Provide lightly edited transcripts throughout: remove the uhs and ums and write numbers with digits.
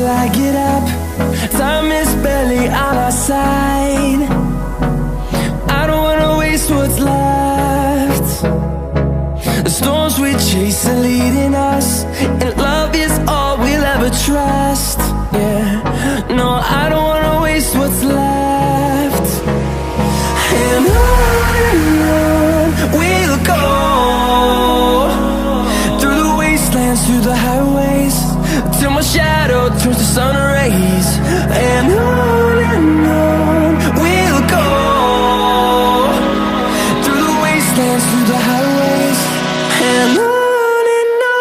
till I get up. Time is barely on our side. I don't wanna waste what's left. The storms we chase are leading us, and love is all we'll ever trust. Yeah, no, I don't wanna waste what's left. And on we'll go, through the wastelands, through the highways, till my shadow turns to sun rays. And on we'll go, through the wastelands, through the highways, and on we'll go.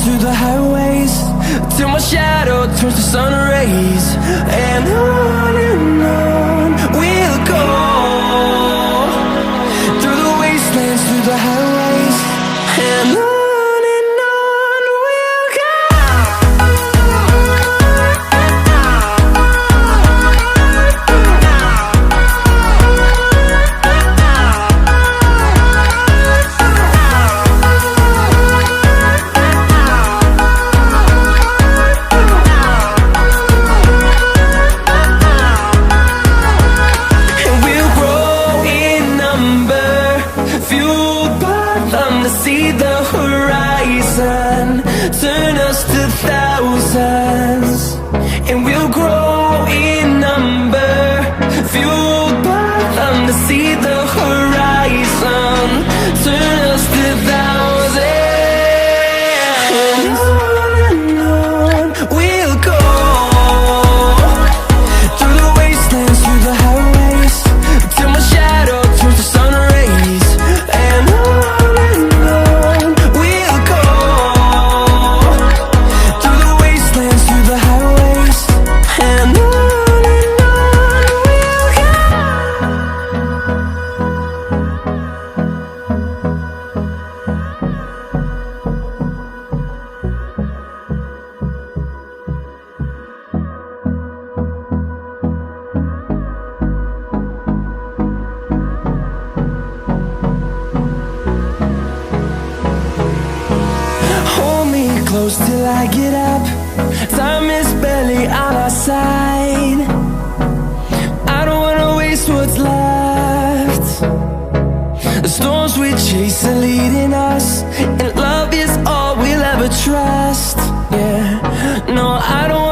Through the highways, till my shadow turns to sun rays. And on we'll go, through the wastelands, through the highways, and on we'll go. See the horizon, turn us to thousands, and we'll grow in number, fueled by them. To see the horizon, turn us to thousands, and on we'll go, through the wastelands, through the highways, till my shadow turns to sun rays. And close till I get up. Time is barely on our side. I don't wanna waste what's left. The storms we chase are leading us, and love is all we'll ever trust. Yeah, no, I don't